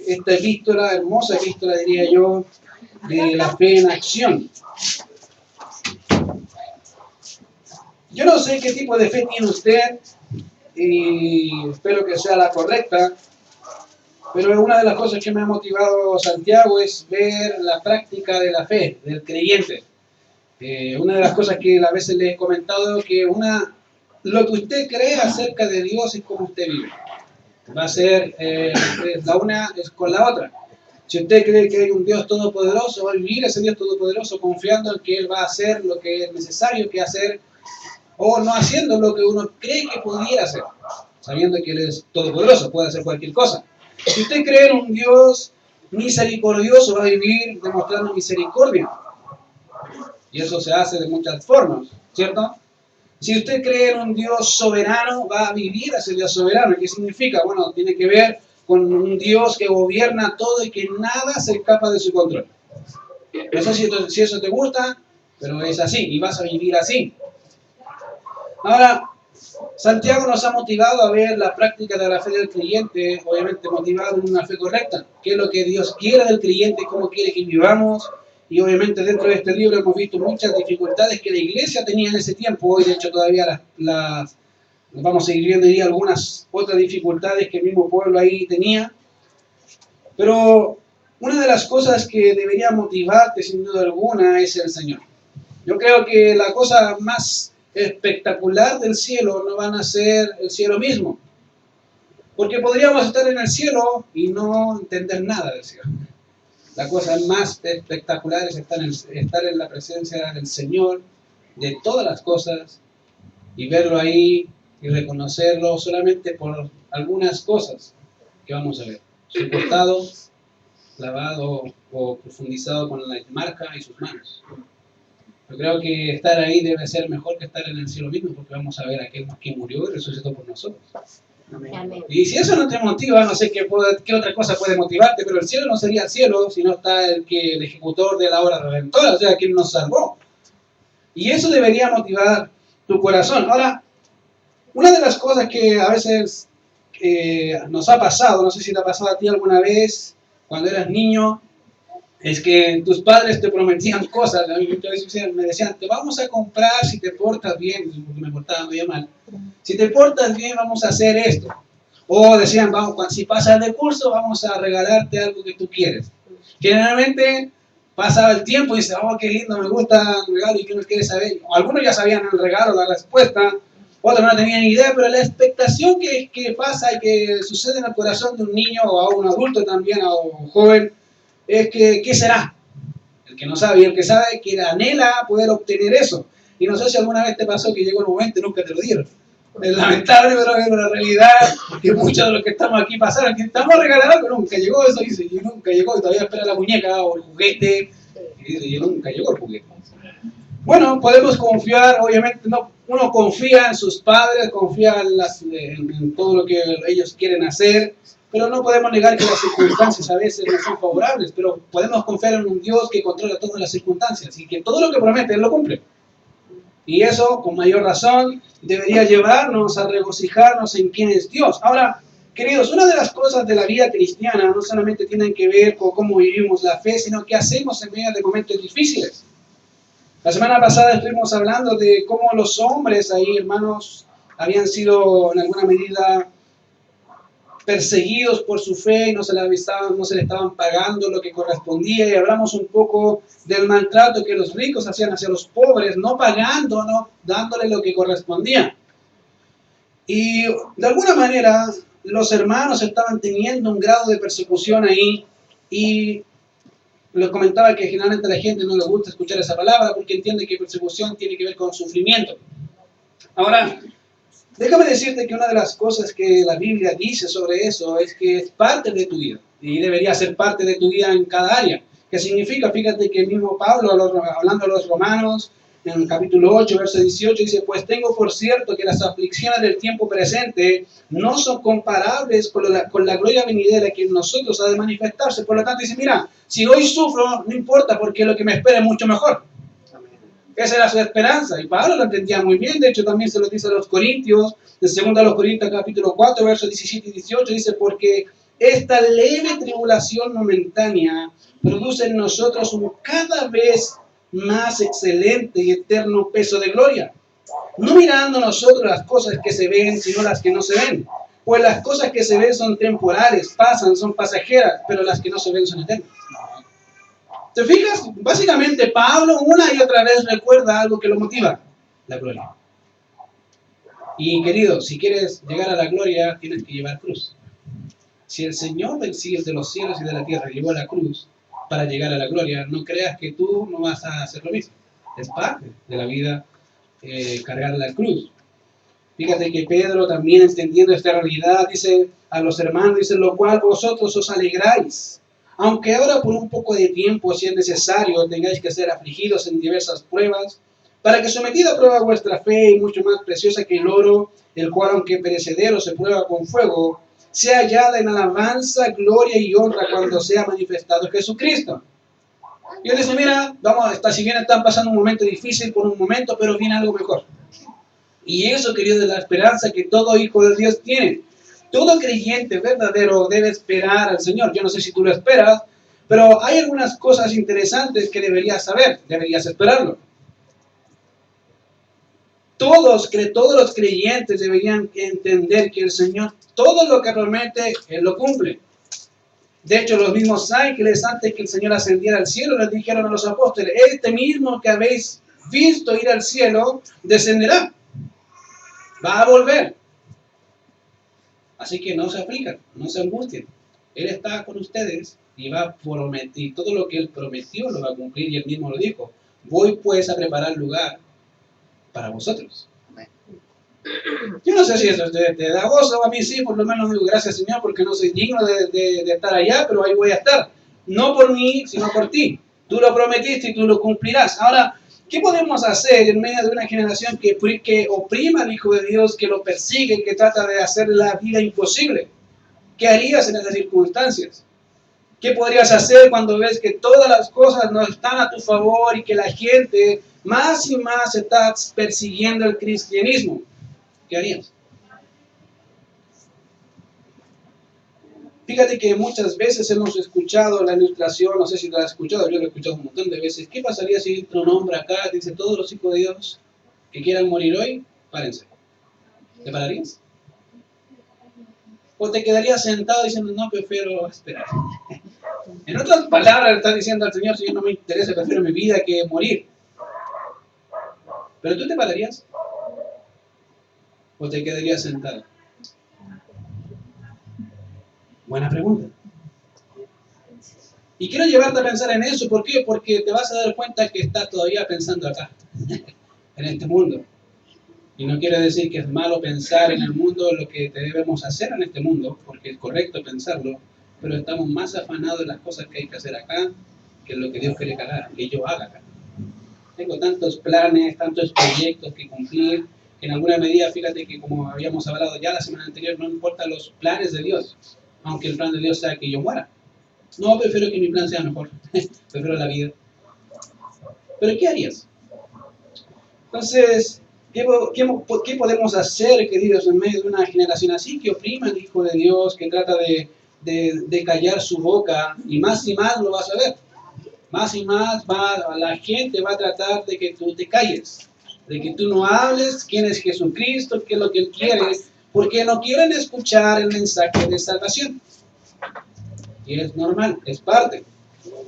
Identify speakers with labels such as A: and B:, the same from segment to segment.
A: esta epístola, hermosa epístola diría yo, de la fe en acción. Yo no sé qué tipo de fe tiene usted y espero que sea la correcta, pero una de las cosas que me ha motivado Santiago es ver la práctica de la fe, del creyente. Una de las cosas que a veces le he comentado es que lo que usted cree acerca de Dios es como usted vive. Va a ser la una es con la otra. Si usted cree que hay un Dios todopoderoso, va a vivir ese Dios todopoderoso confiando en que Él va a hacer lo que es necesario que hacer, o no haciendo lo que uno cree que pudiera hacer, sabiendo que Él es todopoderoso, puede hacer cualquier cosa. Si usted cree en un Dios misericordioso, va a vivir demostrando misericordia. Y eso se hace de muchas formas, ¿cierto? Si usted cree en un Dios soberano, va a vivir ese Dios soberano. ¿Qué significa? Bueno, tiene que ver con un Dios que gobierna todo y que nada se escapa de su control. No sé si eso te gusta, pero es así y vas a vivir así. Ahora, Santiago nos ha motivado a ver la práctica de la fe del creyente, obviamente motivado en una fe correcta. ¿Qué es lo que Dios quiere del creyente? ¿Cómo quiere que vivamos? Y obviamente dentro de este libro hemos visto muchas dificultades que la iglesia tenía en ese tiempo. Hoy de hecho todavía las vamos a seguir viendo hoy algunas otras dificultades que el mismo pueblo ahí tenía. Pero una de las cosas que debería motivarte sin duda alguna es el Señor. Yo creo que la cosa más espectacular del cielo no van a ser el cielo mismo. Porque podríamos estar en el cielo y no entender nada del cielo. La cosa más espectacular es estar en la presencia del Señor, de todas las cosas, y verlo ahí y reconocerlo solamente por algunas cosas que vamos a ver. Su costado lavado o profundizado con la marca y sus manos. Yo creo que estar ahí debe ser mejor que estar en el cielo mismo, porque vamos a ver a aquel que murió y resucitó por nosotros. Amén. Y si eso no te motiva, no sé qué otra cosa puede motivarte, pero el cielo no sería el cielo si no está el ejecutor de la obra redentora, o sea, quien nos salvó. Y eso debería motivar tu corazón. Ahora, una de las cosas que a veces nos ha pasado, no sé si te ha pasado a ti alguna vez, cuando eras niño, es que tus padres te prometían cosas. A mí me decían, te vamos a comprar si te portas bien, porque me portaba medio mal. Si te portas bien, vamos a hacer esto. O decían, si pasas de curso, vamos a regalarte algo que tú quieres. Generalmente pasaba el tiempo y dice, oh, qué lindo, me gusta el regalo y que uno quiere saber. O algunos ya sabían el regalo, la respuesta, otros no tenían ni idea, pero la expectación que pasa y que sucede en el corazón de un niño o a un adulto también, a un joven, es que, ¿qué será? El que no sabe y el que sabe que anhela poder obtener eso. Y no sé si alguna vez te pasó que llegó el momento y nunca te lo dieron. Es lamentable, pero es una realidad que muchos de los que estamos aquí pasaron, que estamos regalados, pero nunca llegó eso, dice, y nunca llegó, y todavía espera la muñeca o el juguete, y dice, y nunca llegó el juguete. Bueno, podemos confiar, obviamente, uno confía en sus padres, confía en todo lo que ellos quieren hacer, pero no podemos negar que las circunstancias a veces no son favorables, pero podemos confiar en un Dios que controla todas las circunstancias y que todo lo que promete, Él lo cumple. Y eso, con mayor razón, debería llevarnos a regocijarnos en quién es Dios. Ahora, queridos, una de las cosas de la vida cristiana no solamente tienen que ver con cómo vivimos la fe, sino qué hacemos en medio de momentos difíciles. La semana pasada estuvimos hablando de cómo los hombres ahí, hermanos, habían sido en alguna medida perseguidos por su fe y no se le estaban pagando lo que correspondía, y hablamos un poco del maltrato que los ricos hacían hacia los pobres, no pagando, no dándole lo que correspondía. Y de alguna manera los hermanos estaban teniendo un grado de persecución ahí, y les comentaba que generalmente a la gente no le gusta escuchar esa palabra porque entiende que persecución tiene que ver con sufrimiento. Ahora, déjame decirte que una de las cosas que la Biblia dice sobre eso es que es parte de tu vida y debería ser parte de tu vida en cada área. ¿Qué significa? Fíjate que el mismo Pablo, hablando a los romanos, en el capítulo 8, verso 18, dice, pues tengo por cierto que las aflicciones del tiempo presente no son comparables con la gloria venidera que en nosotros ha de manifestarse. Por lo tanto, dice, mira, si hoy sufro, no importa porque lo que me espera es mucho mejor. Esa era su esperanza, y Pablo lo entendía muy bien. De hecho también se lo dice a los Corintios, de 2 Corintios capítulo 4, versos 17 y 18, dice, porque Esta leve tribulación momentánea produce en nosotros un cada vez más excelente y eterno peso de gloria. No mirando nosotros las cosas que se ven, sino las que no se ven. Pues las cosas que se ven son temporales, pasan, son pasajeras, pero las que no se ven son eternas. ¿Te fijas? Básicamente Pablo una y otra vez recuerda algo que lo motiva, la gloria. Y querido, si quieres llegar a la gloria, tienes que llevar cruz. Si el Señor del cielo, de los cielos y de la tierra llevó la cruz para llegar a la gloria, no creas que tú no vas a hacer lo mismo. Es parte de la vida cargar la cruz. Fíjate que Pedro también entendiendo esta realidad dice a los hermanos, dice, lo cual vosotros os alegráis. Aunque ahora por un poco de tiempo, si es necesario, tengáis que ser afligidos en diversas pruebas, para que sometida a prueba vuestra fe, y mucho más preciosa que el oro, el cual aunque perecedero se prueba con fuego, sea hallada en alabanza, gloria y honra cuando sea manifestado Jesucristo. Y él dice, mira, vamos, si bien están pasando un momento difícil por un momento, pero viene algo mejor. Y eso, querido, es la esperanza que todo hijo de Dios tiene. Todo creyente verdadero debe esperar al Señor. Yo no sé si tú lo esperas, pero hay algunas cosas interesantes que deberías saber, deberías esperarlo. Todos los creyentes deberían entender que el Señor, todo lo que promete, Él lo cumple. De hecho, los mismos ángeles, antes que el Señor ascendiera al cielo, les dijeron a los apóstoles, este mismo que habéis visto ir al cielo, descenderá. Va a volver. Así que no se aflijan, no se angustien. Él está con ustedes y va a prometer, todo lo que Él prometió lo va a cumplir y Él mismo lo dijo. Voy pues a preparar lugar para vosotros. Yo no sé si eso te da gozo, a mí sí, por lo menos digo gracias Señor porque no soy digno de estar allá, pero ahí voy a estar. No por mí, sino por ti. Tú lo prometiste y tú lo cumplirás. Ahora, ¿qué podemos hacer en medio de una generación que oprima al Hijo de Dios, que lo persigue, que trata de hacer la vida imposible? ¿Qué harías en esas circunstancias? ¿Qué podrías hacer cuando ves que todas las cosas no están a tu favor y que la gente más y más está persiguiendo el cristianismo? ¿Qué harías? Fíjate que muchas veces hemos escuchado la ilustración, no sé si lo has escuchado, yo lo he escuchado un montón de veces. ¿Qué pasaría si entra un hombre acá, dice, todos los hijos de Dios que quieran morir hoy, párense? ¿Te pararías? ¿O te quedarías sentado diciendo, no, prefiero esperar? En otras palabras, le estás diciendo al Señor, Señor, no me interesa, prefiero mi vida que morir. ¿Pero tú te pararías? ¿O te quedarías sentado? Buena pregunta. Y quiero llevarte a pensar en eso. ¿Por qué? Porque te vas a dar cuenta que estás todavía pensando acá, en este mundo. Y no quiere decir que es malo pensar en el mundo lo que debemos hacer en este mundo, porque es correcto pensarlo, pero estamos más afanados de las cosas que hay que hacer acá que en lo que Dios quiere que yo haga acá. Tengo tantos planes, tantos proyectos que cumplir, que en alguna medida, fíjate que como habíamos hablado ya la semana anterior, no importan los planes de Dios, aunque el plan de Dios sea que yo muera. No, prefiero que mi plan sea mejor, prefiero la vida. Pero ¿qué harías? Entonces, ¿qué podemos hacer, queridos, en medio de una generación así que oprima al Hijo de Dios, que trata de callar su boca, y más lo vas a ver? Más y más la gente va a tratar de que tú te calles, de que tú no hables quién es Jesucristo, qué es lo que Él quiere, porque no quieren escuchar el mensaje de salvación. Y es normal, es parte.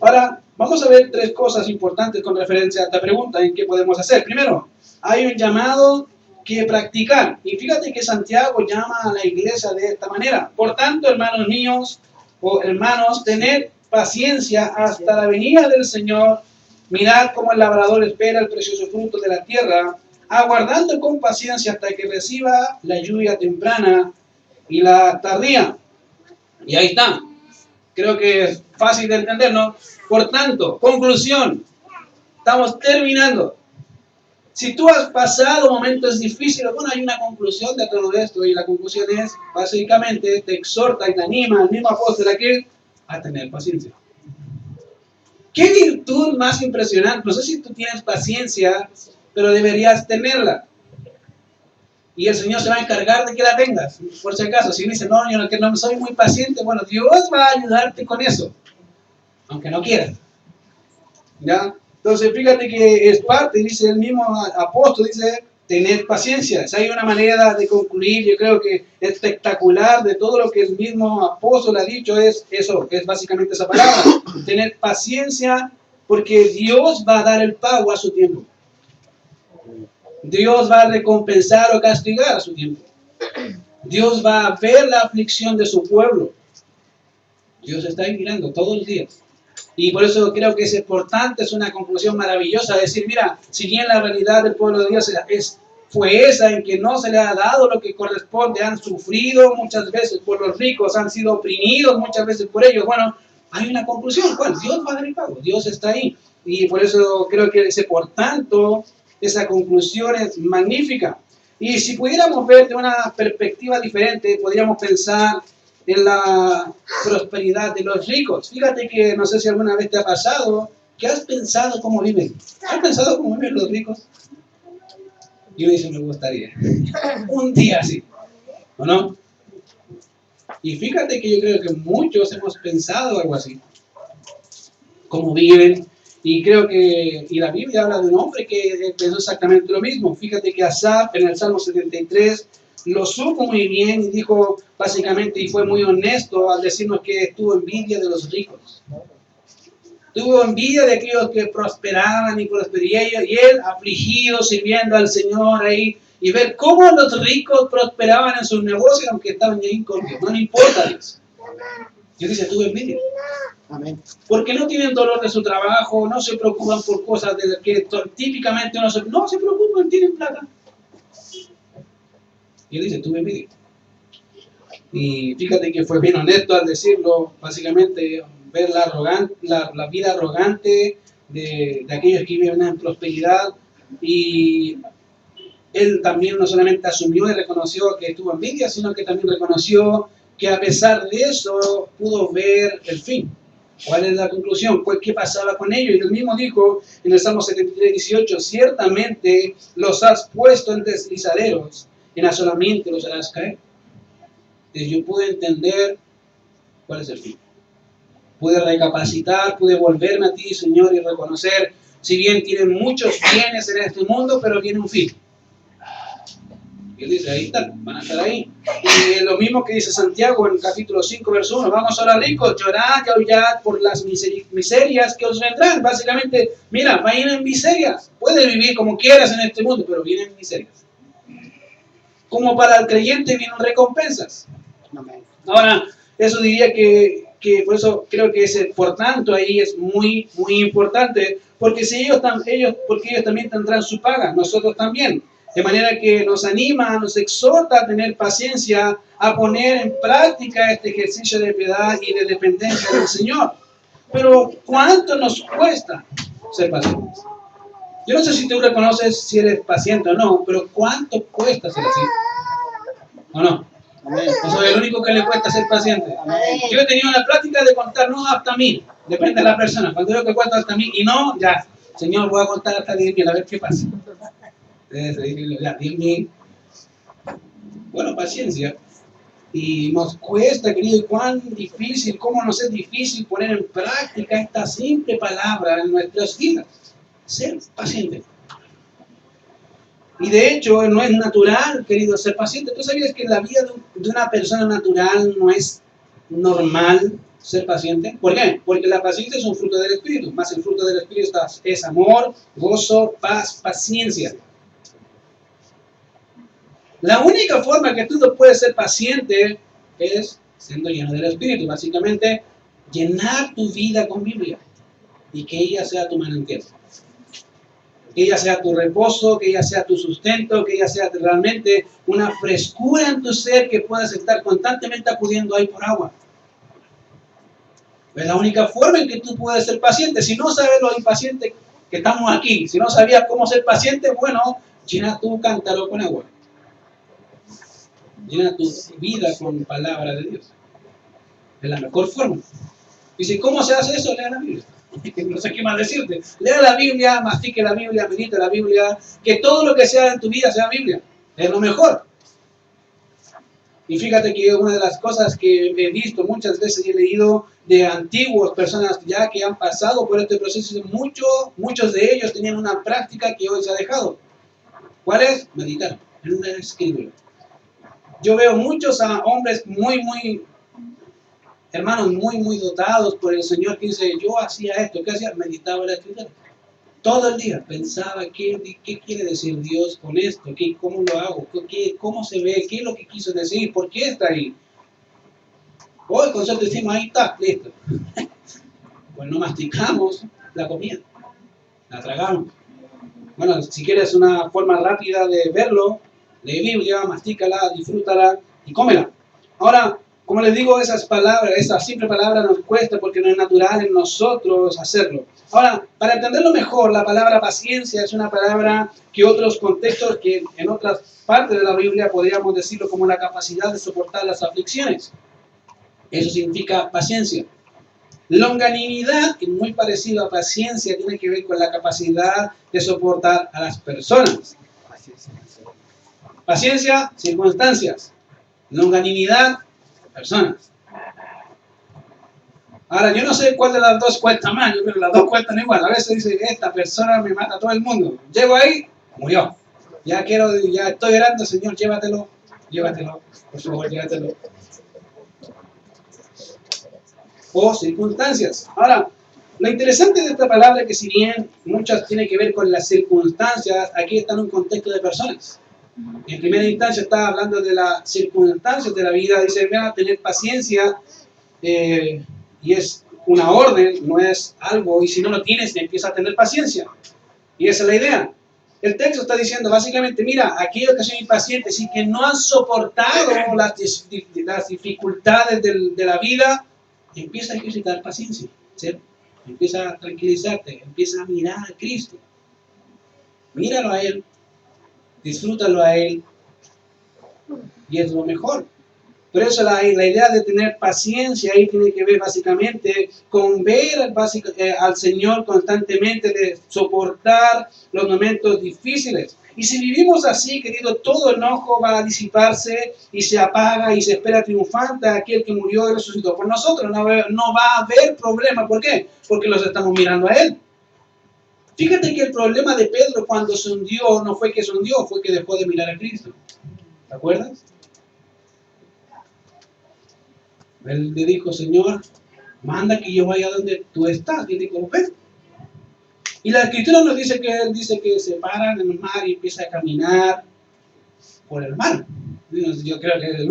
A: Ahora, vamos a ver tres cosas importantes con referencia a esta pregunta, en qué podemos hacer. Primero, hay un llamado que practicar. Y fíjate que Santiago llama a la iglesia de esta manera. Por tanto, hermanos míos, o hermanos, tened paciencia hasta la venida del Señor. Mirad cómo el labrador espera el precioso fruto de la tierra, aguardando con paciencia hasta que reciba la lluvia temprana y la tardía. Y ahí está. Creo que es fácil de entender, ¿no? Por tanto, conclusión, estamos terminando. Si tú has pasado momentos difíciles, bueno, hay una conclusión de todo esto y la conclusión es, básicamente, te exhorta y te anima al mismo apóstol aquí a tener paciencia. ¿Qué virtud más impresionante? No sé si tú tienes paciencia, pero deberías tenerla. y el Señor se va a encargar de que la tengas, por si acaso. Si me dice, no, yo que no soy muy paciente, bueno, Dios va a ayudarte con eso, aunque no quieras. ¿Ya? Entonces, fíjate que es parte, dice el mismo apóstol, dice, tener paciencia. Si hay una manera de concluir, yo creo que espectacular de todo lo que el mismo apóstol ha dicho, es eso, es básicamente esa palabra, tener paciencia, porque Dios va a dar el pago a su tiempo. Dios va a recompensar o castigar a su tiempo. Dios va a ver la aflicción de su pueblo. Dios está ahí mirando todos los días. Y por eso creo que es importante, es una conclusión maravillosa, decir, mira, si bien la realidad del pueblo de Dios fue esa, en que no se le ha dado lo que corresponde, han sufrido muchas veces por los ricos, han sido oprimidos muchas veces por ellos, bueno, hay una conclusión, ¿cuál? Dios va a dar el pago, Dios está ahí. Y por eso creo que por tanto, esa conclusión es magnífica. Y si pudiéramos ver de una perspectiva diferente, podríamos pensar en la prosperidad de los ricos. Fíjate que no sé si alguna vez te ha pasado, que has pensado cómo viven. ¿Has pensado cómo viven los ricos? Yo dice, me gustaría. Un día así, ¿o no? Y fíjate que yo creo que muchos hemos pensado algo así. Cómo viven. Y creo que, y la Biblia habla de un hombre que pensó exactamente lo mismo. Fíjate que Asaf en el Salmo 73 lo supo muy bien y dijo básicamente, y fue muy honesto al decirnos que tuvo envidia de los ricos. Tuvo envidia de aquellos que prosperaban y prosperían, y él afligido, sirviendo al Señor ahí, y ver cómo los ricos prosperaban en sus negocios, aunque estaban ahí con Dios. No le importa a Dios. Dios dice, tuve envidia. Amén. Porque no tienen dolor de su trabajo, no se preocupan por cosas de las que típicamente no se preocupan, tienen plata. Y él dice, tuve envidia. Y fíjate que fue bien honesto al decirlo, básicamente ver la vida arrogante de aquellos que viven en prosperidad. Y él también no solamente asumió y reconoció que tuvo envidia, sino que también reconoció que a pesar de eso pudo ver el fin. ¿Cuál es la conclusión? Pues, ¿qué pasaba con ellos? Y él mismo dijo en el Salmo 73, 18, ciertamente los has puesto en deslizaderos, en asolamiento los harás caer. Entonces yo pude entender cuál es el fin. Pude recapacitar, pude volverme a ti, Señor, y reconocer, si bien tienen muchos bienes en este mundo, pero tiene un fin. Y él dice, ahí están, van a estar ahí. Y lo mismo que dice Santiago en el capítulo 5, verso 1, vamos ahora ricos, llorad y aullad por las miserias que os vendrán. Básicamente, mira, vienen miserias. Puedes vivir como quieras en este mundo, pero vienen miserias. Como para el creyente vienen recompensas. Ahora, eso diría que por eso creo que por tanto ahí es muy, muy importante, porque ellos también tendrán su paga, nosotros también. De manera que nos anima, nos exhorta a tener paciencia, a poner en práctica este ejercicio de piedad y de dependencia del Señor. Pero, ¿cuánto nos cuesta ser pacientes? Yo no sé si tú reconoces si eres paciente o no, pero ¿cuánto cuesta ser así? ¿O no? Amén. No soy el único que le cuesta ser paciente. Amén. Yo he tenido la práctica de contar no hasta 1000, depende de la persona. Cuando yo que cuento hasta 1000 y no, ya, Señor, voy a contar hasta 10.000, a ver qué pasa. Ya, 10.000. Bueno, paciencia. Y nos cuesta, querido, y cuán difícil, cómo nos es difícil poner en práctica esta simple palabra en nuestras vidas. Ser paciente. Y de hecho, no es natural, querido, ser paciente. ¿Tú sabías que en la vida de una persona natural no es normal ser paciente? ¿Por qué? Porque la paciencia es un fruto del Espíritu. Más el fruto del Espíritu es amor, gozo, paz, paciencia. La única forma que tú no puedes ser paciente es siendo lleno del Espíritu. Básicamente, llenar tu vida con Biblia y que ella sea tu manantial. Que ella sea tu reposo, que ella sea tu sustento, que ella sea realmente una frescura en tu ser que puedas estar constantemente acudiendo ahí por agua. Es la única forma en que tú puedes ser paciente. Si no sabes lo impaciente que estamos aquí, si no sabías cómo ser paciente, bueno, llena tu cántaro con agua. Llena tu vida con palabra de Dios. Es la mejor forma. Y si ¿cómo se hace eso? Lea la Biblia. No sé qué más decirte. Lea la Biblia, mastique la Biblia, medite la Biblia, que todo lo que sea en tu vida sea Biblia. Es lo mejor. Y fíjate que una de las cosas que he visto muchas veces y he leído de antiguos personas ya que han pasado por este proceso, muchos de ellos tenían una práctica que hoy se ha dejado. ¿Cuál es? Meditar en una escritura. Yo veo muchos hombres hermanos, muy dotados por el Señor que dice, yo hacía esto, ¿qué hacía? Meditaba en la escritura. Todo el día pensaba qué quiere decir Dios con esto, cómo lo hago, cómo se ve, qué es lo que quiso decir, por qué está ahí. Hoy con suerte decimos, ahí está, listo. Pues no masticamos la comida, la tragamos. Bueno, si quieres una forma rápida de verlo, lee Biblia, mastícala, disfrútala y cómela. Ahora, como les digo, esas palabras, esa simple palabra nos cuesta porque no es natural en nosotros hacerlo. Ahora, para entenderlo mejor, la palabra paciencia es una palabra que otros contextos, que en otras partes de la Biblia podríamos decirlo como la capacidad de soportar las aflicciones. Eso significa paciencia. Longanimidad, que es muy parecido a paciencia, tiene que ver con la capacidad de soportar a las personas. Paciencia, circunstancias. Longanimidad, personas. Ahora, yo no sé cuál de las dos cuesta más, yo creo que las dos cuestan igual. A veces dice, esta persona me mata a todo el mundo. Llego ahí, murió. Ya estoy grande, Señor, llévatelo, por favor, llévatelo. O circunstancias. Ahora, lo interesante de esta palabra es que si bien muchas tienen que ver con las circunstancias, aquí está en un contexto de personas. En primera instancia está hablando de las circunstancias de la vida, dice, vea, tener paciencia, y es una orden, no es algo, y si no lo tienes, empieza a tener paciencia. Y esa es la idea. El texto está diciendo básicamente, mira, aquellos que son impacientes y que no han soportado las dificultades de la vida, empieza a ejercitar paciencia, ¿cierto? Empieza a tranquilizarte, empieza a mirar a Cristo. Míralo a Él, disfrútalo a Él, y es lo mejor. Por eso la idea de tener paciencia ahí tiene que ver básicamente con ver al Señor constantemente, de soportar los momentos difíciles. Y si vivimos así, querido, todo enojo va a disiparse y se apaga y se espera triunfante a aquel que murió y resucitó por nosotros. No va a haber problema. ¿Por qué? Porque los estamos mirando a Él. Fíjate que el problema de Pedro cuando se hundió no fue que se hundió, fue que dejó de mirar a Cristo. ¿Te acuerdas? Él le dijo, Señor, manda que yo vaya donde tú estás. Y él dijo, ven. Y la escritura nos dice que él dice que se para en el mar y empieza a caminar por el mar. Yo creo que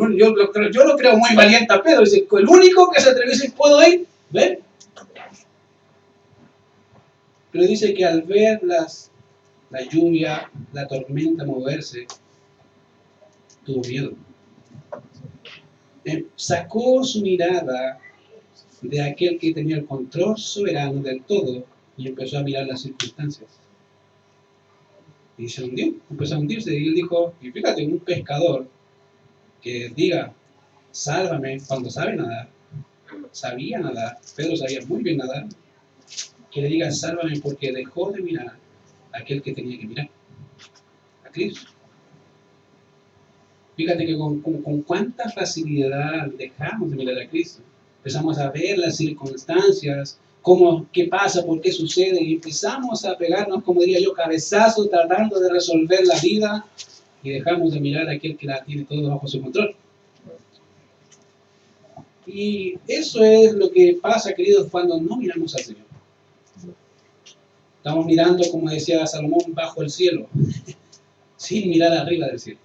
A: yo lo creo muy valiente a Pedro. Dice, el único que se atrevió a decir, ¿puedo ir? Ven. Pero dice que al ver la lluvia, la tormenta moverse, tuvo miedo. Sacó su mirada de aquel que tenía el control soberano del todo y empezó a mirar las circunstancias. Y se hundió, empezó a hundirse. Y él dijo, y fíjate, un pescador que diga, sálvame, cuando sabe nadar, sabía nadar, Pedro sabía muy bien nadar, que le diga, sálvame porque dejó de mirar a aquel que tenía que mirar, a Cristo. Fíjate que con cuánta facilidad dejamos de mirar a Cristo. Empezamos a ver las circunstancias, qué pasa, por qué sucede, y empezamos a pegarnos, como diría yo, cabezazos, tratando de resolver la vida, y dejamos de mirar a aquel que la tiene todo bajo su control. Y eso es lo que pasa, queridos, cuando no miramos al Señor. Estamos mirando, como decía Salomón, bajo el cielo, sin mirar arriba del cielo.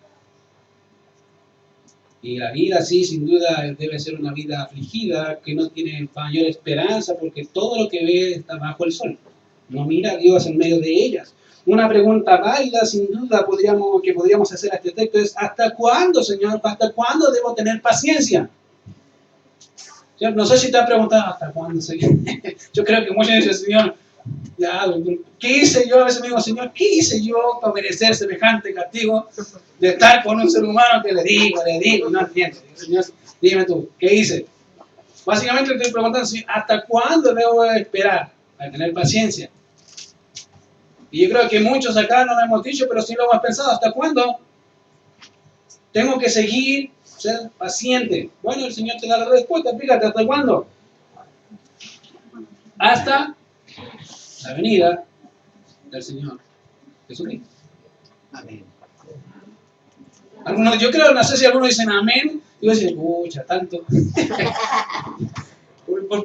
A: Y la vida, sí, sin duda, debe ser una vida afligida, que no tiene mayor esperanza, porque todo lo que ve está bajo el sol. No mira a Dios en medio de ellas. Una pregunta válida, sin duda, que podríamos hacer a este texto es, ¿hasta cuándo, Señor? ¿Hasta cuándo debo tener paciencia? No sé si te has preguntado, ¿hasta cuándo, Señor? Yo creo que muchos dicen, Señor, ya, ¿qué hice yo? A veces me digo, Señor, ¿qué hice yo para merecer semejante castigo de estar con un ser humano que le digo, no entiendo? Señor, dime tú, ¿qué hice? Básicamente estoy preguntando, ¿hasta cuándo debo esperar para tener paciencia? Y yo creo que muchos acá no lo hemos dicho, pero sí lo hemos pensado, ¿hasta cuándo tengo que seguir ser paciente. Bueno, el Señor te da la respuesta, fíjate, ¿hasta cuándo? Hasta la venida del Señor Jesucristo.
B: Amén.
A: Algunos, yo creo, no sé si algunos dicen amén, y yo digo, pucha, tanto.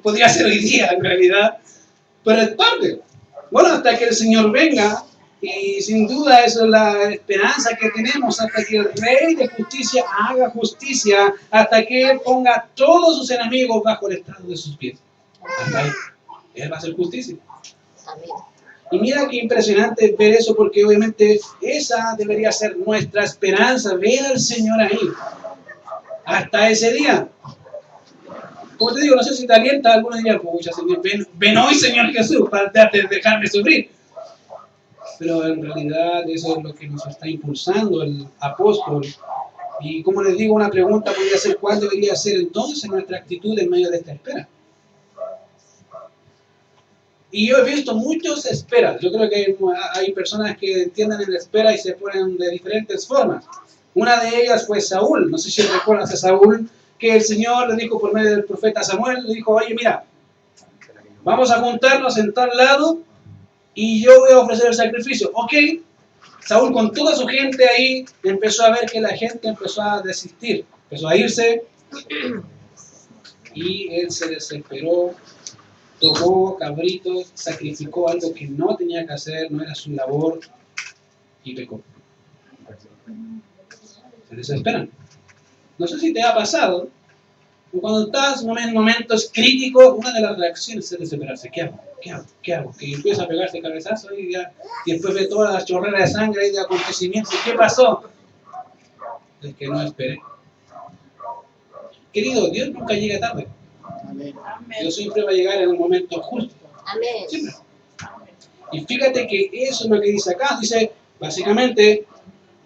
A: Podría ser hoy día, en realidad, pero es parte. Bueno, hasta que el Señor venga, y sin duda esa es la esperanza que tenemos, hasta que el Rey de Justicia haga justicia, hasta que Él ponga a todos sus enemigos bajo el estrado de sus pies. Hasta ahí, Él va a hacer justicia.
C: Amén.
A: Y mira qué impresionante ver eso, porque obviamente esa debería ser nuestra esperanza, ver al Señor ahí, hasta ese día. Como te digo, no sé si te alienta, algunos dirían, pucha, Señor, ven hoy, Señor Jesús, para dejarme sufrir. Pero en realidad eso es lo que nos está impulsando el apóstol. Y como les digo, una pregunta podría ser, ¿cuál debería ser entonces nuestra actitud en medio de esta espera? Y yo he visto muchos esperas. Yo creo que hay personas que entienden en la espera y se ponen de diferentes formas. Una de ellas fue Saúl. No sé si recuerdas a Saúl, que el Señor le dijo por medio del profeta Samuel, le dijo, oye, mira, vamos a juntarnos en tal lado y yo voy a ofrecer el sacrificio. Ok, Saúl con toda su gente ahí empezó a ver que la gente empezó a desistir, empezó a irse y él se desesperó, tomó cabritos, sacrificó algo que no tenía que hacer, no era su labor y pecó. Se desesperan. No sé si te ha pasado, cuando estás en momentos críticos, una de las reacciones es desesperarse. ¿Qué hago? ¿Qué hago? ¿Qué hago? Que empieza a pegarse cabezazo y después ve todas las chorreras de sangre y de acontecimientos. ¿Qué pasó? Es que no esperé. Querido, Dios nunca llega tarde.
B: Amén.
A: Dios siempre va a llegar en el momento justo.
C: Amén.
A: Siempre. Y fíjate que eso es lo que dice acá. Dice, básicamente,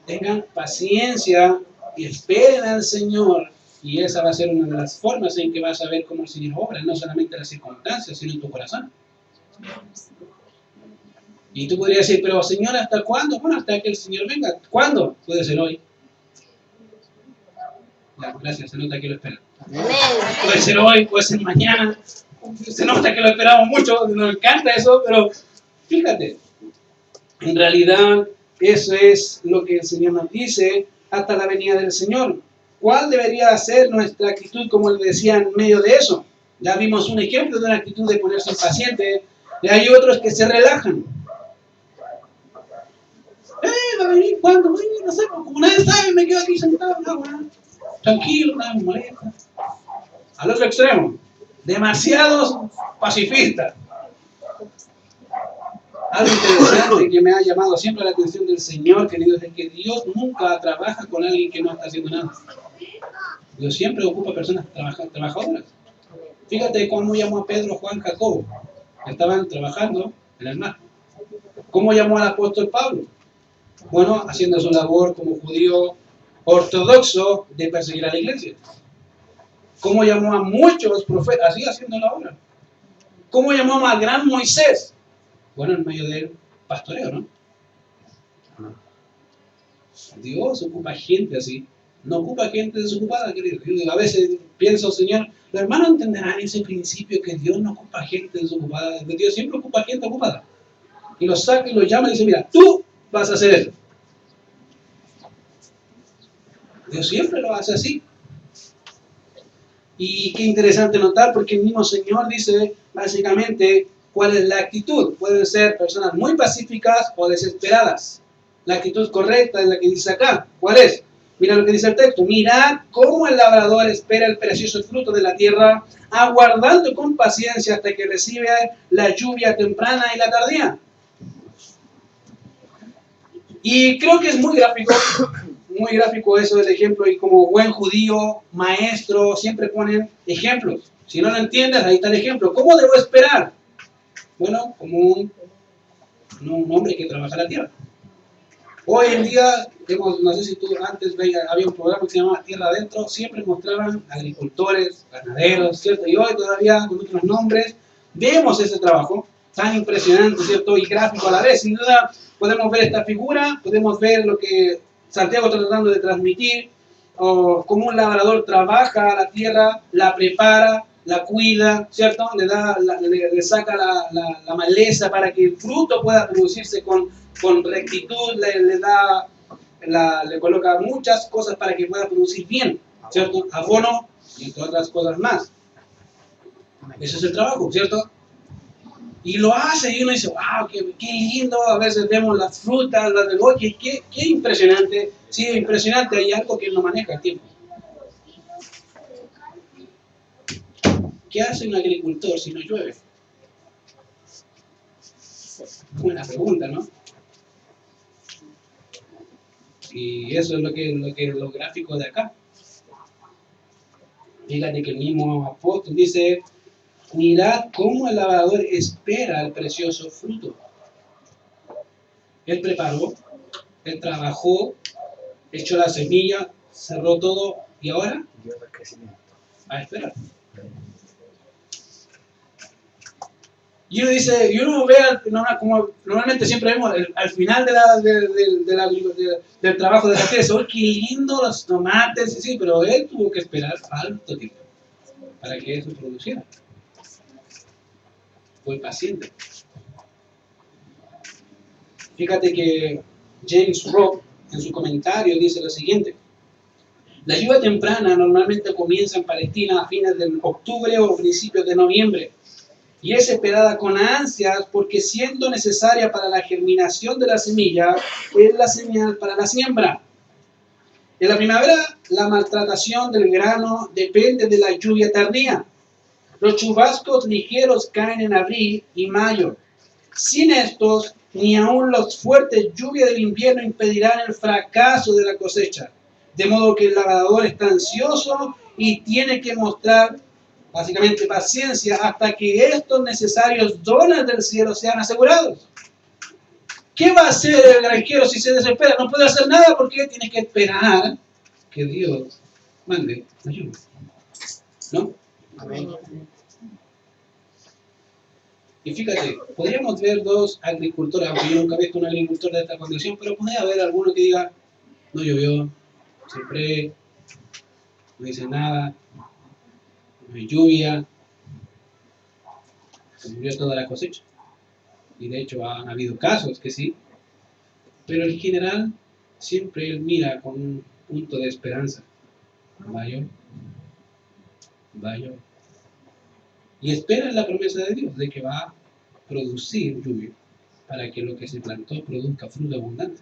A: tengan paciencia y esperen al Señor. Y esa va a ser una de las formas en que vas a ver cómo el Señor obra, no solamente en las circunstancias, sino en tu corazón. Y tú podrías decir, pero Señor, ¿hasta cuándo? Bueno, hasta que el Señor venga. ¿Cuándo? Puede ser hoy. Ya, gracias, se nota que lo esperan.
C: Amén.
A: Puede ser hoy, puede ser mañana. Se nota que lo esperamos mucho, nos encanta eso, pero fíjate, en realidad eso es lo que el Señor nos dice hasta la venida del Señor. ¿Cuál debería ser nuestra actitud, como él decía, en medio de eso? Ya vimos un ejemplo de una actitud de ponerse impaciente, y hay otros que se relajan. ¿Va a venir? ¿Cuándo? No sé, como nadie sabe, me quedo aquí sentado, tranquilo, nada me molesta. Al otro extremo, demasiados pacifistas. Algo interesante que me ha llamado siempre la atención del Señor, querido, es que Dios nunca trabaja con alguien que no está haciendo nada. Dios siempre ocupa personas trabajadoras. Fíjate cómo llamó a Pedro, Juan, Jacobo. Estaban trabajando en el mar. ¿Cómo llamó al apóstol Pablo? Bueno, haciendo su labor como judío ortodoxo de perseguir a la iglesia. ¿Cómo llamó a muchos profetas? Así haciendo la obra. ¿Cómo llamó al gran Moisés? Bueno, en medio del pastoreo, ¿no? Dios ocupa gente así. No ocupa gente desocupada, querido. Yo a veces pienso, Señor, los hermanos entenderán ese principio que Dios no ocupa gente desocupada. Dios siempre ocupa gente ocupada. Y los saca y los llama y dice, mira, tú vas a hacer eso. Dios siempre lo hace así. Y qué interesante notar, porque el mismo Señor dice, básicamente, cuál es la actitud. Pueden ser personas muy pacíficas o desesperadas. La actitud correcta es la que dice acá. ¿Cuál es? Mira lo que dice el texto. Mirad cómo el labrador espera el precioso fruto de la tierra, aguardando con paciencia hasta que recibe la lluvia temprana y la tardía. Y creo que es muy gráfico eso del ejemplo, y como buen judío, maestro, siempre ponen ejemplos. Si no lo entiendes, ahí está el ejemplo. ¿Cómo debo esperar? Bueno, como un hombre que trabaja la tierra. Hoy en día, no sé si tú antes veías, había un programa que se llamaba Tierra Adentro, siempre mostraban agricultores, ganaderos, ¿cierto? Y hoy todavía con otros nombres vemos ese trabajo tan impresionante, ¿cierto? Y gráfico a la vez. Sin duda podemos ver esta figura, podemos ver lo que Santiago está tratando de transmitir, o como un labrador trabaja la tierra, la prepara, la cuida, ¿cierto? Le saca la maleza para que el fruto pueda producirse con rectitud, le coloca muchas cosas para que pueda producir bien, ¿cierto? Abono y entre otras cosas más. Ese es el trabajo, ¿cierto? Y lo hace y uno dice, wow, qué lindo, a veces vemos las frutas, las del oye, qué impresionante. Sí, impresionante, hay algo que no maneja el tiempo. ¿Qué hace un agricultor si no llueve? Buena pregunta, ¿no? Y eso es lo gráfico de acá. Fíjate que el mismo apóstol dice, mirad cómo el labrador espera el precioso fruto. Él preparó, él trabajó, echó la semilla, cerró todo y ahora a esperar. Y uno dice, y uno ve, como normalmente siempre vemos al final del trabajo de la tierra, ¡oh, qué lindo los tomates! Sí, pero él tuvo que esperar alto tiempo para que eso produciera. Fue paciente. Fíjate que James Robb en su comentario dice lo siguiente: la lluvia temprana normalmente comienza en Palestina a fines de octubre o principios de noviembre y es esperada con ansias porque, siendo necesaria para la germinación de la semilla, es la señal para la siembra. En la primavera, la maltratación del grano depende de la lluvia tardía. Los chubascos ligeros caen en abril y mayo. Sin estos, ni aun las fuertes lluvias del invierno impedirán el fracaso de la cosecha. De modo que el labrador está ansioso y tiene que mostrar básicamente paciencia hasta que estos necesarios dones del cielo sean asegurados. ¿Qué va a hacer el granjero si se desespera? No puede hacer nada porque tiene que esperar que Dios mande ayuda. ¿No?
B: Amén.
A: Y fíjate, podríamos ver dos agricultores, aunque yo nunca he visto un agricultor de esta condición, pero podría haber alguno que diga, no llovió, siempre no dice nada, no hay lluvia, se murió toda la cosecha. Y de hecho han habido casos que sí, pero en general siempre él mira con un punto de esperanza. Vaya, vaya. Y espera en la promesa de Dios de que va a producir lluvia para que lo que se plantó produzca fruto abundante.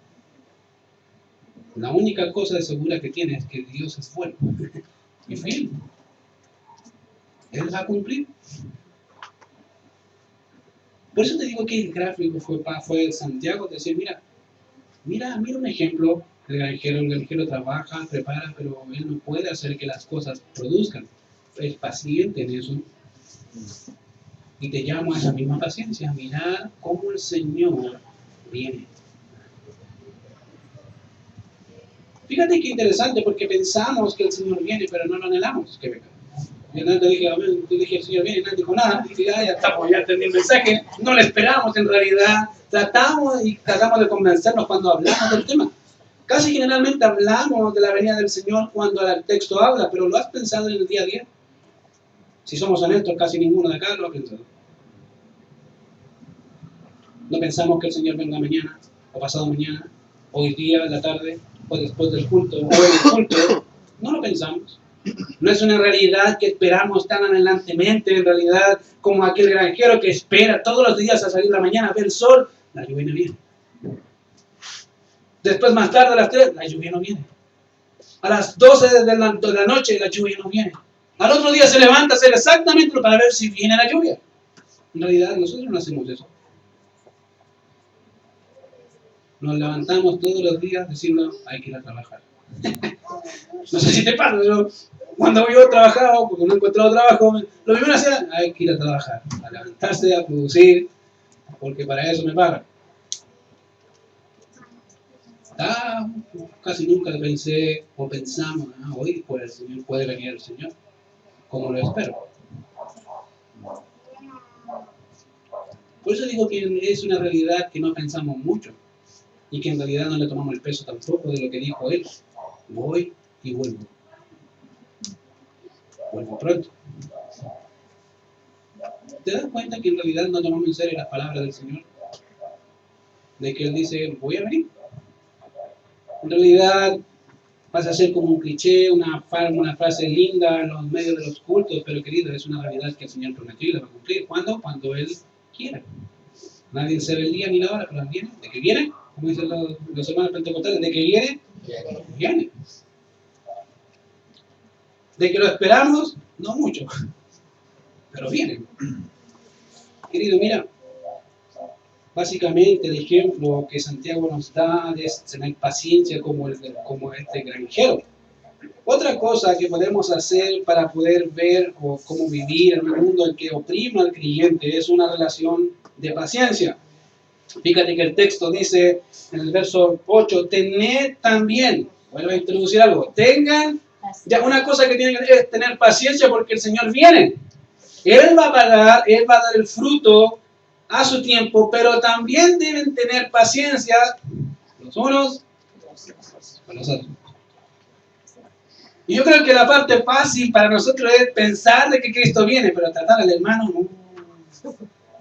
A: La única cosa segura que tiene es que Dios es bueno y fiel. Él va a cumplir. Por eso te digo que el gráfico fue Santiago, decir, mira un ejemplo. El granjero trabaja, prepara, pero él no puede hacer que las cosas produzcan. Es paciente en eso. Y te llamo a esa misma paciencia. Mirar cómo el Señor viene. Fíjate qué interesante, porque pensamos que el Señor viene, pero no lo anhelamos que venga. Y Hernando dije, el Señor viene, y Hernando dijo nada. Dije, ya estamos, ya entendí el mensaje. No lo esperamos en realidad. Tratamos de convencernos cuando hablamos del tema. Casi generalmente hablamos de la venida del Señor cuando el texto habla, pero ¿lo has pensado en el día a día? Si somos honestos, casi ninguno de acá lo ha pensado. No pensamos que el Señor venga mañana, o pasado mañana, hoy día, en la tarde, o después del culto, o en el culto. No lo pensamos. No es una realidad que esperamos tan anhelantemente, en realidad, como aquel granjero que espera todos los días a salir la mañana, a ver el sol, la lluvia no viene. Después, más tarde, a las 3, la lluvia no viene. A las 12 de la noche, la lluvia no viene. Al otro día se levanta a hacer exactamente lo para ver si viene la lluvia. En realidad, nosotros no hacemos eso. Nos levantamos todos los días diciendo, hay que ir a trabajar. No sé si te pasa, pero cuando yo trabajaba, porque no he encontrado trabajo, lo primero que hacía, hay que ir a trabajar, a levantarse, a producir, porque para eso me pagan. Casi nunca pensé o pensamos, hoy pues el Señor puede venir el Señor, como lo espero. Por eso digo que es una realidad que no pensamos mucho y que en realidad no le tomamos el peso tampoco de lo que dijo Él. Voy y vuelvo. Vuelvo pronto. ¿Te das cuenta que en realidad no tomamos en serio las palabras del Señor? De que Él dice, voy a venir. En realidad pasa a ser como un cliché, una frase linda en los medios de los cultos, pero querido, es una realidad que el Señor prometió y la va a cumplir. ¿Cuándo? Cuando Él quiera. Nadie sabe el día ni la hora, pero Él viene. ¿De que viene? Como dicen los hermanos pentecostales, ¿de que viene? Viene. ¿De que lo esperamos? No mucho, pero viene. Querido, mira, básicamente el ejemplo que Santiago nos da es tener paciencia como este granjero. Otra cosa que podemos hacer para poder ver o cómo vivir en un mundo en que oprime al creyente es una relación de paciencia. Fíjate que el texto dice en el verso 8, tened también, vuelvo a introducir algo, tengan, ya una cosa que tienen que es tener paciencia porque el Señor viene. Él va a pagar, Él va a dar el fruto a su tiempo, pero también deben tener paciencia los unos con los otros. Y yo creo que la parte fácil para nosotros es pensar de que Cristo viene, pero tratar al hermano no.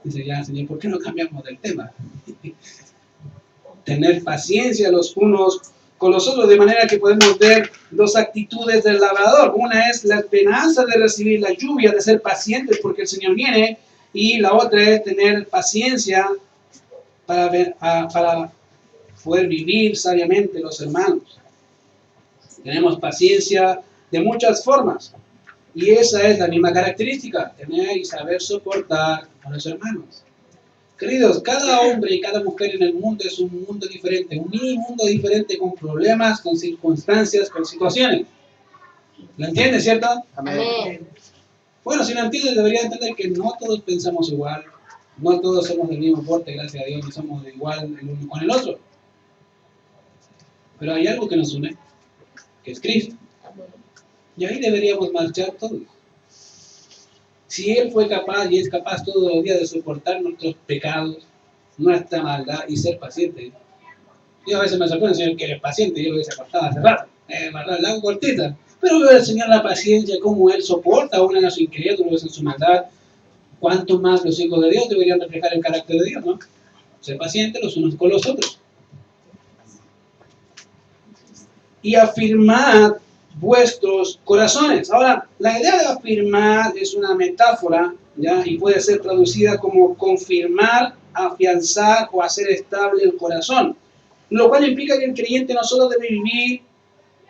A: Dice, ya, Señor, ¿por qué no cambiamos del tema? Tener paciencia los unos con los otros, de manera que podemos ver dos actitudes del labrador. Una es la esperanza de recibir la lluvia, de ser pacientes porque el Señor viene, y la otra es tener paciencia para poder vivir sabiamente los hermanos. Tenemos paciencia de muchas formas, y esa es la misma característica, tener y saber soportar a los hermanos. Queridos, cada hombre y cada mujer en el mundo es un mundo diferente, un mini mundo diferente, con problemas, con circunstancias, con situaciones. ¿Lo entiendes, cierto?
B: Amén.
A: Bueno, si lo entiendes, debería entender que no todos pensamos igual, no todos somos del mismo porte, gracias a Dios, no somos igual el uno con el otro. Pero hay algo que nos une, que es Cristo. Y ahí deberíamos marchar todos. Si Él fue capaz y es capaz todos los días de soportar nuestros pecados, nuestra maldad y ser paciente. Yo a veces me sorprende, Señor, que eres paciente, yo lo hubiese cortado hace rato, la hago cortita. Pero veo al Señor la paciencia, cómo Él soporta aún a los incrédulos en su maldad. Cuánto más los hijos de Dios deberían reflejar el carácter de Dios, ¿no? Ser pacientes los unos con los otros. Y afirmad vuestros corazones. Ahora, la idea de afirmar es una metáfora, ¿ya? Y puede ser traducida como confirmar, afianzar o hacer estable el corazón. Lo cual implica que el creyente no solo debe vivir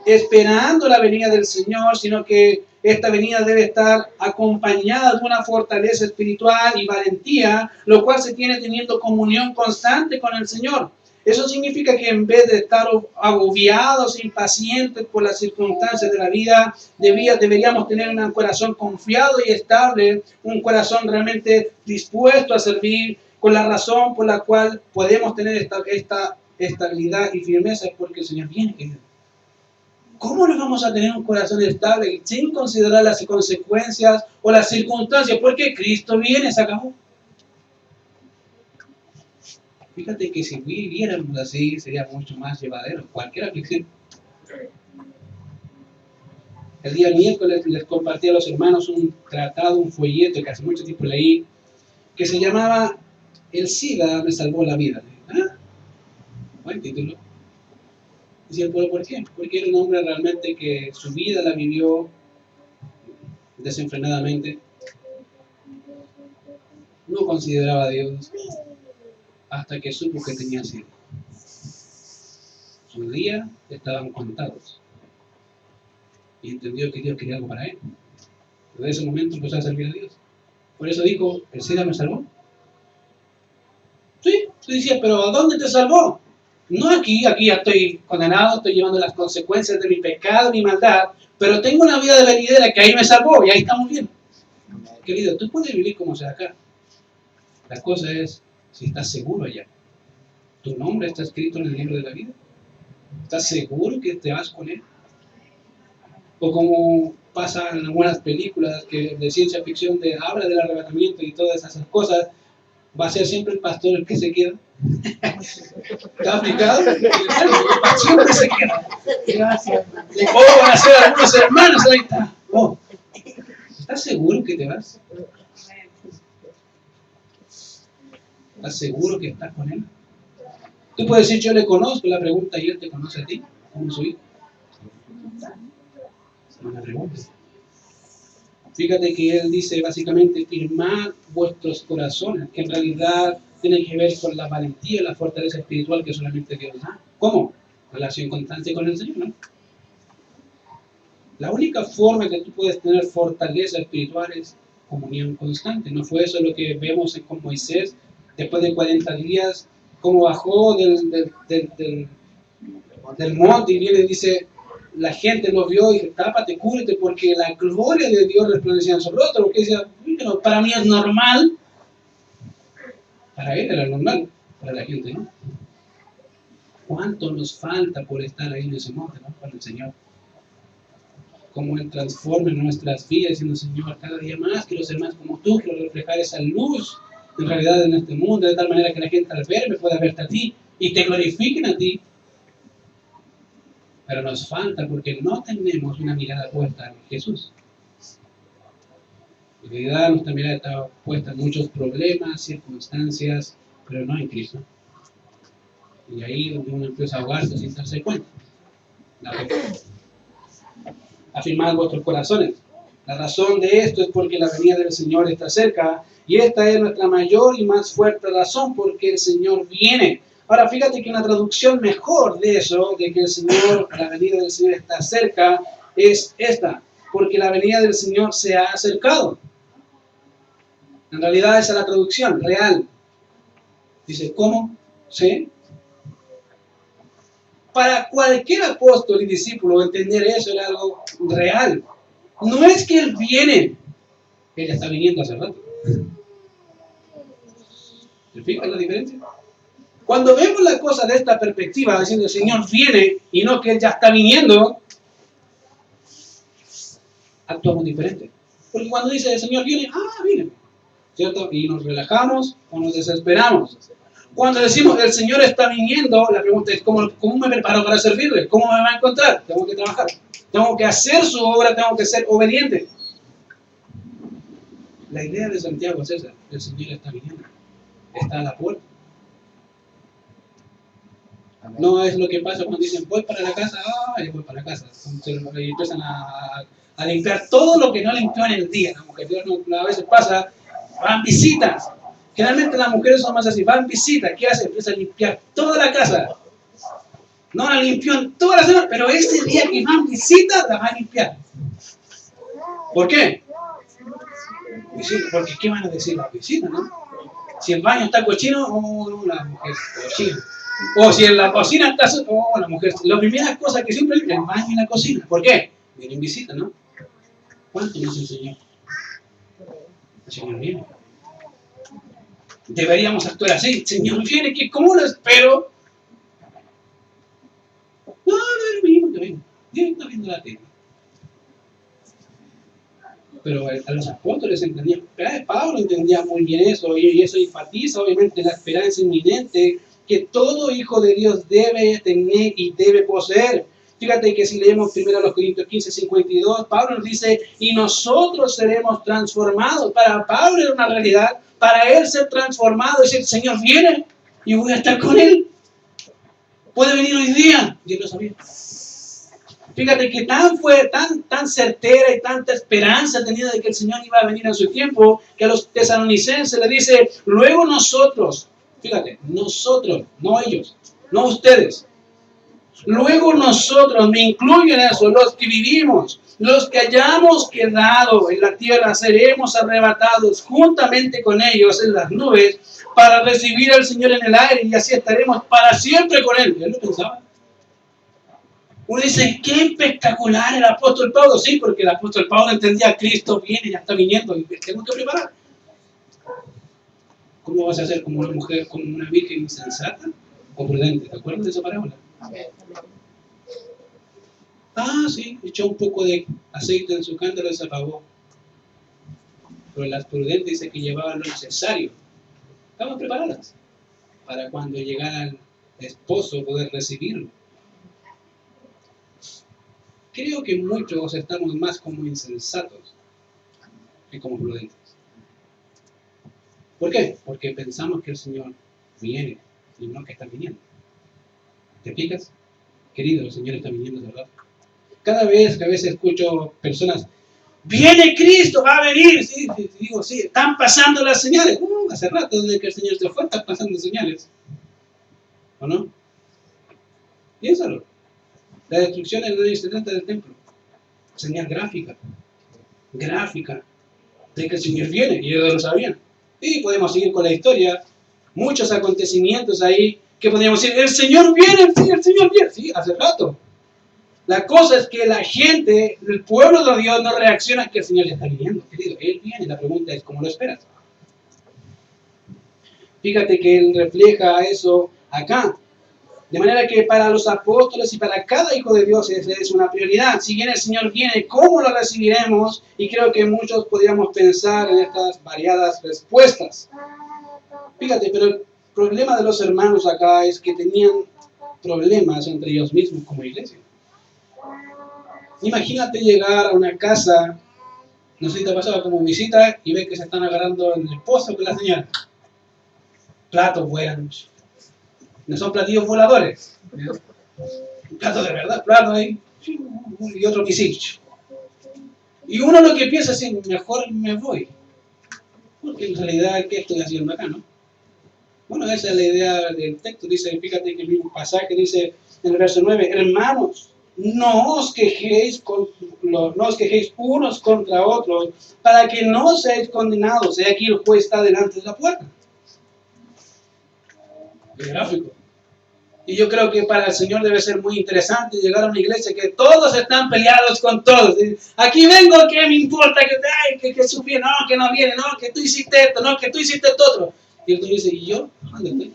A: esperando la venida del Señor, sino que esta venida debe estar acompañada de una fortaleza espiritual y valentía, lo cual se tiene teniendo comunión constante con el Señor. Eso significa que en vez de estar agobiados, impacientes por las circunstancias de la vida, deberíamos tener un corazón confiado y estable, un corazón realmente dispuesto a servir, con la razón por la cual podemos tener esta estabilidad y firmeza, porque el Señor viene. ¿Cómo no vamos a tener un corazón estable sin considerar las consecuencias o las circunstancias? Porque Cristo viene, se acabó. Fíjate que si viviéramos así sería mucho más llevadero cualquier aflicción. El día miércoles les compartí a los hermanos un tratado, un folleto que hace mucho tiempo leí, que se llamaba El SIDA me salvó la vida. ¿Ah? Buen título. Decía, ¿pero por qué? Porque era un hombre realmente que su vida la vivió desenfrenadamente, no consideraba a Dios hasta que supo que tenía SIDA. Sus días estaban contados y entendió que Dios quería algo para él. Desde ese momento empezó a servir a Dios. Por eso dijo, ¿el SIDA me salvó? Sí, tú decías, pero ¿a dónde te salvó? No aquí ya estoy condenado, estoy llevando las consecuencias de mi pecado, mi maldad, pero tengo una vida de venidera que ahí me salvó y ahí estamos bien. Querido, tú puedes vivir como sea acá. La cosa es si estás seguro allá. ¿Tu nombre está escrito en el libro de la vida? ¿Estás seguro que te vas con él? O como pasa en algunas películas de ciencia ficción, habla del arrebatamiento y todas esas cosas, ¿va a ser siempre el pastor el que se queda? ¿Está aplicado? Siempre se queda.
B: Gracias.
A: Oh, van a ser algunos hermanos, ahí está. Oh, ¿estás seguro que te vas? ¿Estás seguro que estás con él? Tú puedes decir, yo le conozco, la pregunta, ¿y él te conoce a ti? ¿Cómo soy? No me preguntes. Fíjate que él dice básicamente, firmad vuestros corazones, que en realidad tiene que ver con la valentía y la fortaleza espiritual que solamente Dios da. ¿Cómo? Relación constante con el Señor, ¿no? La única forma que tú puedes tener fortaleza espiritual es comunión constante. ¿No fue eso lo que vemos con Moisés después de 40 días? Cómo bajó del monte y viene y dice, la gente lo vio y dice, tápate, cúbrete, porque la gloria de Dios resplandecía en su rostro. Porque decía, bueno, para mí es normal. Para él era normal, para la gente no. ¿Cuánto nos falta por estar ahí en ese monte, ¿no? Con el Señor? Cómo Él transforma nuestras vidas, diciendo, Señor, cada día más quiero ser más como tú, quiero reflejar esa luz en realidad en este mundo, de tal manera que la gente al verme pueda verte a ti y te glorifiquen a ti. Pero nos falta porque no tenemos una mirada puesta en Jesús. En realidad nuestra mirada está puesta en muchos problemas, circunstancias, pero no en Cristo. Y ahí donde uno empieza a ahogarse sin darse cuenta. Afirmad vuestros corazones. La razón de esto es porque la venida del Señor está cerca y esta es nuestra mayor y más fuerte razón porque el Señor viene. Ahora fíjate que una traducción mejor de eso, de que el Señor, la venida del Señor está cerca, es esta, porque la venida del Señor se ha acercado. En realidad esa es la traducción real. Dice, ¿cómo? ¿Sí? Para cualquier apóstol y discípulo entender eso era algo real. No es que Él viene, Él ya está viniendo hace rato. ¿Se fijan la diferencia? Cuando vemos la cosa de esta perspectiva, diciendo el Señor viene y no que Él ya está viniendo, actuamos diferente. Porque cuando dice el Señor viene, viene, ¿cierto? Y nos relajamos o nos desesperamos. Cuando decimos el Señor está viniendo, la pregunta es ¿cómo me preparo para servirle? ¿Cómo me va a encontrar? Tengo que trabajar. Tengo que hacer su obra, tengo que ser obediente. La idea de Santiago es esa, el Señor está viniendo, está a la puerta. No es lo que pasa cuando dicen voy para la casa, y voy para la casa. Y empiezan a limpiar todo lo que no limpió en el día. La mujer a veces pasa, van visitas. Generalmente las mujeres son más así, van visitas. ¿Qué hace? Empieza a limpiar toda la casa. No la limpió en toda la semana, pero ese día que van visitas, la va a limpiar. ¿Por qué? Porque ¿qué van a decir las visitas, no? Si el baño está cochino, la mujer cochina. O si en la cocina está la mujer. La primera cosa que siempre el baño y la cocina. ¿Por qué? Vienen visitas, ¿no? ¿Cuánto nos enseñó? El Señor viene. Deberíamos actuar así. El Señor viene, ¿cómo lo espero? No es lo mismo que venga. Dios está viendo la tele. Pero a los apóstoles entendían, Pablo entendía muy bien eso, y eso enfatiza obviamente la esperanza inminente que todo hijo de Dios debe tener y debe poseer. Fíjate que si leemos primero a los Corintios 15:52, Pablo nos dice, y nosotros seremos transformados. Para Pablo era una realidad, para él ser transformado, es decir, el Señor viene y voy a estar con él. Puede venir hoy día, Dios lo sabía. Fíjate que fue tan certera y tanta esperanza tenida de que el Señor iba a venir en su tiempo, que a los tesalonicenses le dice, luego nosotros, fíjate, nosotros, no ellos, no ustedes, luego nosotros, me incluyo en eso, los que vivimos, los que hayamos quedado en la tierra, seremos arrebatados juntamente con ellos en las nubes para recibir al Señor en el aire y así estaremos para siempre con Él. ¿Él lo pensaba? Uno dice, qué espectacular el apóstol Pablo. Sí, porque el apóstol Pablo entendía, Cristo viene, ya está viniendo y tenemos que preparar. ¿Cómo vas a hacer como una mujer, como una virgen insensata o prudente? ¿Te acuerdas de esa parábola? Sí, echó un poco de aceite en su cántaro y se apagó. Pero las prudentes dice que llevaban lo necesario. Estaban preparadas. para cuando llegara el esposo poder recibirlo. Creo que muchos estamos más como insensatos que como prudentes. ¿Por qué? Porque pensamos que el Señor viene y no que está viniendo. ¿Te explicas? Querido, el Señor está viniendo, de verdad. Cada vez que a veces escucho personas, viene Cristo, va a venir. Sí, digo, sí, están pasando las señales. Hace rato desde que el Señor se fue, están pasando señales. ¿O no? Piénsalo. La destrucción del año 70 del templo. Señal gráfica. Gráfica. De que el Señor viene, y ellos lo sabían. Y podemos seguir con la historia. Muchos acontecimientos ahí que podríamos decir, el Señor viene, sí, el Señor viene. Sí, hace rato. La cosa es que la gente, el pueblo de Dios no reacciona a que el Señor ya está viniendo, querido. Él viene, la pregunta es, ¿cómo lo esperas? Fíjate que Él refleja eso acá. De manera que para los apóstoles y para cada hijo de Dios es una prioridad. Si bien el Señor viene, ¿cómo lo recibiremos? Y creo que muchos podríamos pensar en estas variadas respuestas. Fíjate, pero el problema de los hermanos acá es que tenían problemas entre ellos mismos como iglesia. Imagínate llegar a una casa, no sé si te ha pasado como visita, y ves que se están agarrando el esposo con la señora. Platos vuelan. No son platillos voladores. Un plato de verdad, plato ahí. Y otro misil. Y uno lo que piensa es, mejor me voy. Porque en realidad, ¿qué estoy haciendo acá, no? Bueno, esa es la idea del texto. Dice, fíjate que el mismo pasaje dice en el verso 9, hermanos, no os quejéis unos contra otros, para que no seáis condenados. He aquí el juez está delante de la puerta. Es gráfico. Y yo creo que para el Señor debe ser muy interesante llegar a una iglesia que todos están peleados con todos. Aquí vengo, ¿qué me importa? Que su bien, no, que no viene, no, que tú hiciste esto, no, que tú hiciste esto otro. Y el Señor dice, ¿y yo? ¿Dónde estoy?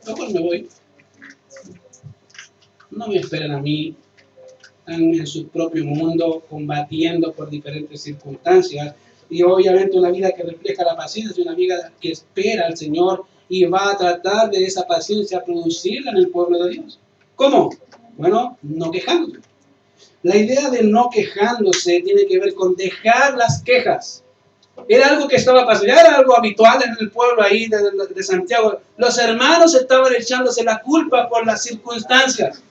A: Mejor me voy. No me esperen a mí en su propio mundo, combatiendo por diferentes circunstancias. Y obviamente una vida que refleja la paciencia, una vida que espera al Señor y va a tratar de esa paciencia producirla en el pueblo de Dios. ¿Cómo? Bueno, no quejándose. La idea de no quejándose tiene que ver con dejar las quejas. Era algo que estaba pasando, era algo habitual en el pueblo ahí de Santiago. Los hermanos estaban echándose la culpa por las circunstancias.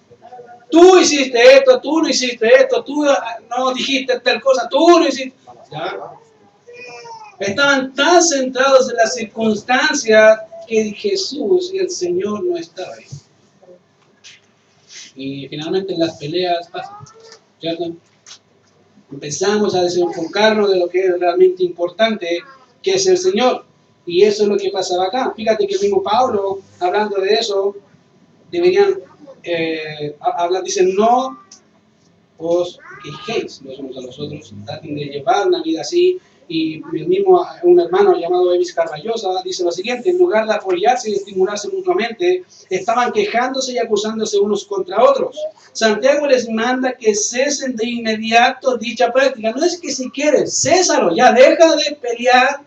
A: Tú hiciste esto, tú no hiciste esto, tú no dijiste tal cosa, tú no hiciste... ¿Ya? Estaban tan centrados en las circunstancias que Jesús y el Señor no estaban ahí. Y finalmente las peleas pasan, ¿cierto? Empezamos a desenfocarnos de lo que es realmente importante, que es el Señor. Y eso es lo que pasaba acá. Fíjate que el mismo Pablo, hablando de eso, deberían hablar, dicen, no os quejéis los unos a los otros, traten de llevar una vida así. Y el mismo, un hermano llamado Evis Carballosa dice lo siguiente: en lugar de apoyarse y estimularse mutuamente, estaban quejándose y acusándose unos contra otros. Santiago les manda que cesen de inmediato dicha práctica. No es que si quieres, césalo, ya deja de pelear,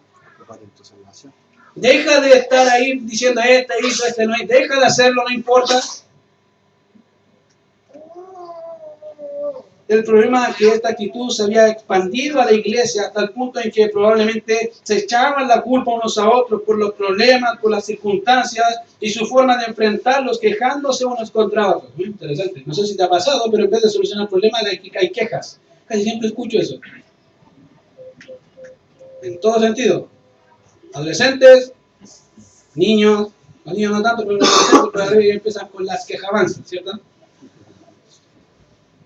A: deja de estar ahí diciendo este hizo, este no, deja de hacerlo, no importa. El problema es que esta actitud se había expandido a la iglesia hasta el punto en que probablemente se echaban la culpa unos a otros por los problemas, por las circunstancias y su forma de enfrentarlos, quejándose unos contra otros. Muy interesante. No sé si te ha pasado, pero en vez de solucionar el problema hay quejas. Casi siempre escucho eso. En todo sentido. Adolescentes, niños, los niños no tanto, pero los adolescentes todavía empiezan con las quejabanzas, ¿cierto?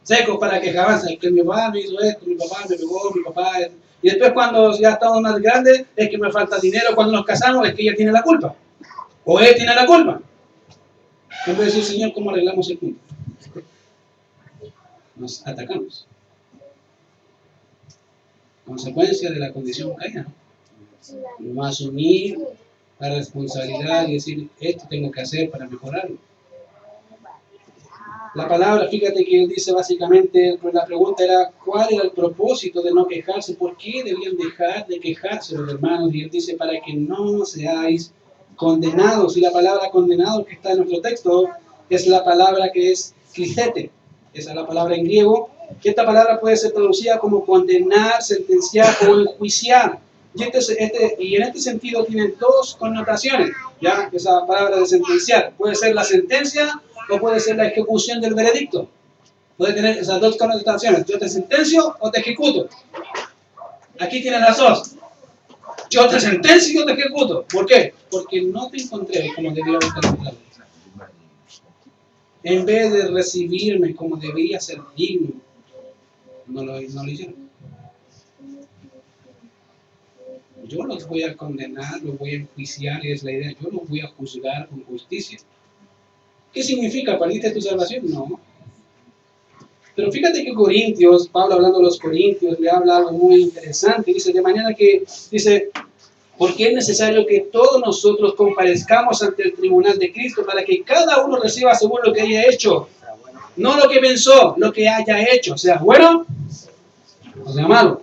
A: Secos para que avanzan, que mi papá me hizo esto, mi papá me pegó, mi papá... Y después cuando ya estamos más grandes, es que me falta dinero, cuando nos casamos es que ella tiene la culpa. O él tiene la culpa. En vez de decir, Señor, ¿cómo arreglamos el punto? Nos atacamos. Consecuencia de la condición caída, ¿no? No asumir la responsabilidad y decir, esto tengo que hacer para mejorarlo. La palabra, fíjate que él dice básicamente, la pregunta era, ¿cuál era el propósito de no quejarse? ¿Por qué debían dejar de quejarse los hermanos? Y él dice, para que no seáis condenados. Y la palabra condenado que está en nuestro texto es la palabra que es clisete. Esa es la palabra en griego. Esta palabra puede ser traducida como condenar, sentenciar o enjuiciar. Y en este sentido tienen dos connotaciones, ¿ya? Esa palabra de sentenciar. Puede ser la sentencia o puede ser la ejecución del veredicto. Puede tener esas dos connotaciones. Yo te sentencio o te ejecuto. Aquí tienes las dos. Yo te sentencio y yo te ejecuto. ¿Por qué? Porque no te encontré como debía haber encontrado. En vez de recibirme como debería ser digno, no lo hicieron. Yo los voy a condenar, los voy a enjuiciar, y es la idea. Yo los voy a juzgar con justicia. ¿Qué significa? ¿Perdiste tu salvación? No. Pero fíjate que Corintios, Pablo hablando de los Corintios, le habla algo muy interesante. Dice, de manera que, dice, porque es necesario que todos nosotros comparezcamos ante el tribunal de Cristo para que cada uno reciba según lo que haya hecho. No lo que pensó, lo que haya hecho. Sea bueno o sea malo.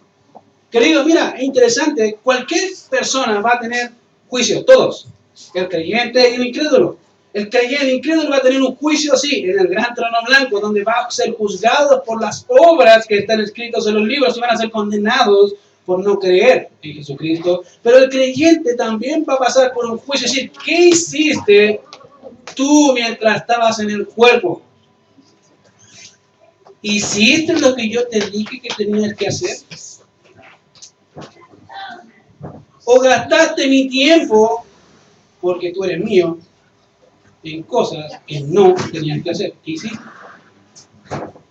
A: Querido, mira, es interesante. Cualquier persona va a tener juicio, todos. El creyente y el incrédulo. El creyente y el incrédulo va a tener un juicio así, en el gran trono blanco, donde va a ser juzgado por las obras que están escritas en los libros y van a ser condenados por no creer en Jesucristo. Pero el creyente también va a pasar por un juicio. Es decir, ¿qué hiciste tú mientras estabas en el cuerpo? ¿Hiciste lo que yo te dije que tenías que hacer? ¿O gastaste mi tiempo, porque tú eres mío, en cosas que no tenías que hacer? ¿Qué hiciste?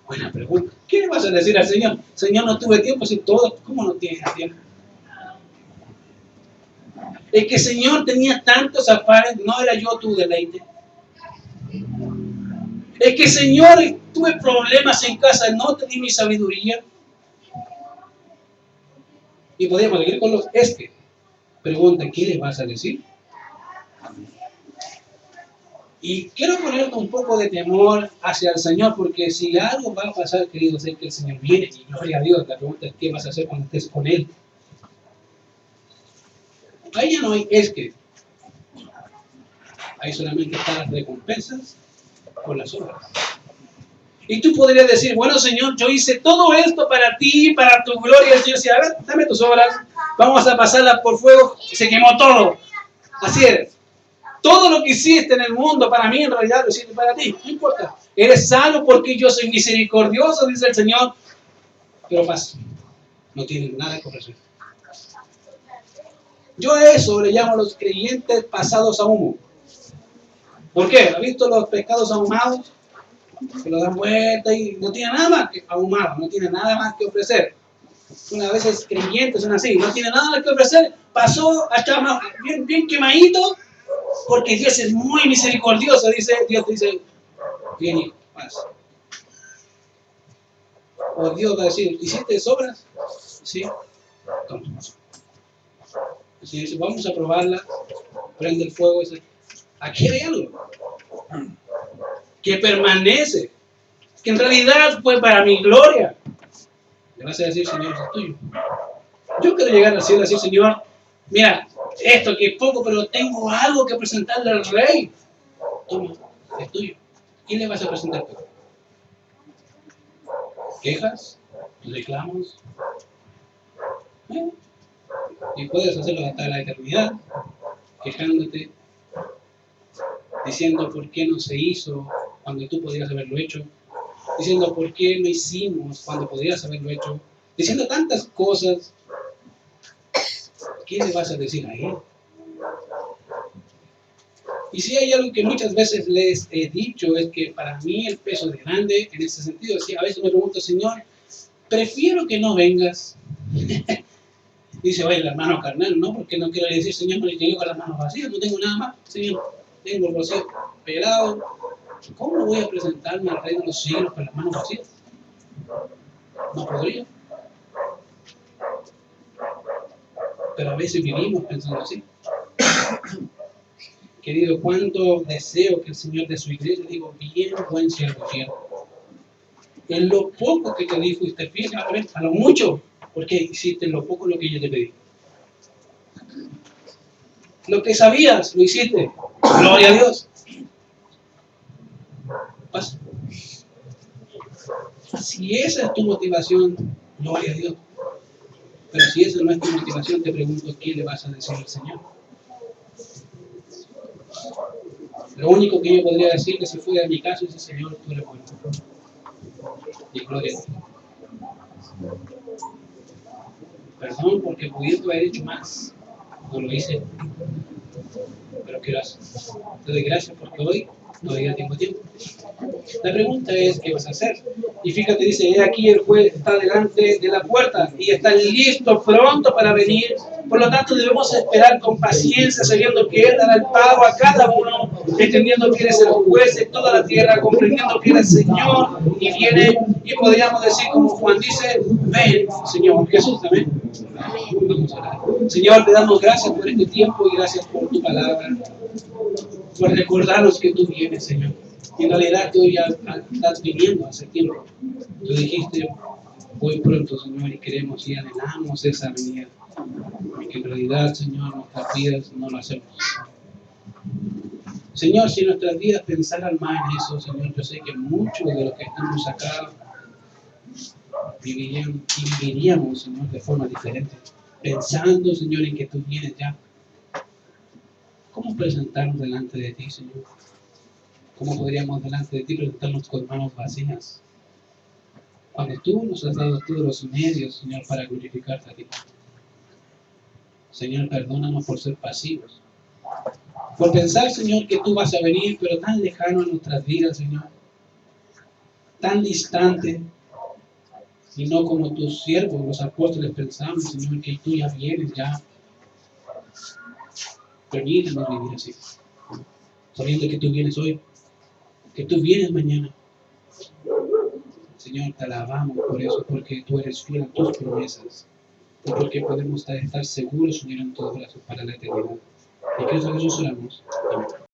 A: Buena pregunta. ¿Qué le vas a decir al Señor? Señor, no tuve tiempo. Si todo, ¿cómo no tienes tiempo? Es que Señor tenía tantos afanes, no era yo tu deleite. Es que Señor, tuve problemas en casa, no te di mi sabiduría. Y podríamos seguir con los pregunta, ¿qué le vas a decir? Y quiero ponerte un poco de temor hacia el Señor, porque si algo va a pasar, querido, es que el Señor viene, y gloria a Dios. La pregunta es, ¿qué vas a hacer cuando estés con Él? Ahí ya no hay ahí solamente están las recompensas por las obras. Y tú podrías decir, bueno, Señor, yo hice todo esto para ti, para tu gloria. El Señor decía, a ver, dame tus obras, vamos a pasarlas por fuego. Se quemó todo. Así es. Todo lo que hiciste en el mundo, para mí en realidad lo hiciste para ti. No importa. Eres salvo porque yo soy misericordioso, dice el Señor. Pero pasa. No tienen nada que ofrecer. Yo a eso le llamo a los creyentes pasados a humo. ¿Por qué? ¿Ha visto los pescados ahumados? Que lo dan vuelta y no tiene nada más que ahumado, no tiene nada más que ofrecer. Una vez es creyentes son así, no tiene nada más que ofrecer, pasó hasta bien quemadito, porque Dios es muy misericordioso, Dios dice, bien hijo, paz. O Dios va a decir, ¿hiciste obras? Sí, toma. Si dice, vamos a probarla, prende el fuego, dice, aquí hay algo que permanece, que en realidad fue para mi gloria. Le vas a decir, Señor, es tuyo. Yo quiero llegar al cielo y decir, Señor, mira, esto que es poco, pero tengo algo que presentarle al Rey. Toma, es tuyo. ¿Quién le vas a presentar tú? ¿Quejas? ¿Reclamos? Y puedes hacerlo hasta la eternidad, quejándote, diciendo por qué no se hizo cuando tú podrías haberlo hecho, diciendo por qué no hicimos cuando podrías haberlo hecho, diciendo tantas cosas. ¿Qué le vas a decir a Él? Y si hay algo que muchas veces les he dicho, es que para mí el peso es grande en ese sentido. Es que a veces me pregunto, Señor, prefiero que no vengas. Dice, oye, el hermano carnal, no, porque no quiero decir, Señor, no le llego con las manos vacías, no tengo nada más. Señor, tengo el rocío pelado. ¿Cómo voy a presentarme al Rey de los Siglos con las manos vacías? No podría. Pero a veces vivimos pensando así. Querido, cuánto deseo que el Señor de su iglesia, digo, bien, buen siervo fiel. En lo poco que te di fuiste fiel, a lo mucho, porque hiciste en lo poco lo que yo te pedí. Lo que sabías, lo hiciste. Gloria a Dios. Pasa. Si esa es tu motivación, gloria a Dios. Pero si esa no es tu motivación, te pregunto, ¿qué le vas a decir al Señor? Lo único que yo podría decir que si fuera en mi caso es, Señor, tú eres bueno. Y gloria a Dios. Perdón porque pudiendo haber hecho más, no lo hice, pero quiero hacer. Te doy gracias porque hoy todavía tengo tiempo. La pregunta es, ¿qué vas a hacer? Y fíjate, dice, he aquí el juez está delante de la puerta y está listo, pronto para venir. Por lo tanto, debemos esperar con paciencia, sabiendo que Él dará el pago a cada uno, entendiendo que Él es el juez de toda la tierra, comprendiendo que Él es Señor y viene, y podríamos decir como Juan dice, ven, Señor Jesús, también. Vamos a orar. Señor, te damos gracias por este tiempo y gracias por tu palabra, por recordarnos que tú vienes, Señor. Y en realidad tú ya estás viniendo hace tiempo. Tú dijiste, muy pronto, Señor, y queremos y anhelamos esa venida. Porque en realidad, Señor, nuestras vidas no lo hacemos. Señor, si nuestras vidas pensaran más en eso, Señor, yo sé que muchos de los que estamos acá viviríamos, Señor, de forma diferente. Pensando, Señor, en que tú vienes ya. ¿Cómo presentarnos delante de ti, Señor? ¿Cómo podríamos delante de ti presentarnos con manos vacías? Cuando tú nos has dado todos los medios, Señor, para glorificarte a ti. Señor, perdónanos por ser pasivos. Por pensar, Señor, que tú vas a venir, pero tan lejano en nuestras vidas, Señor. Tan distante. Y no como tus siervos, los apóstoles, pensamos, Señor, que tú ya vienes, ya. Permítanos vivir así. Sabiendo que tú vienes hoy. Que tú vienes mañana. Señor, te alabamos por eso, porque tú eres fiel a tus promesas. Y porque podemos estar seguros, Señor, en tus brazos para la eternidad. Y Cristo Jesús oramos. Amén.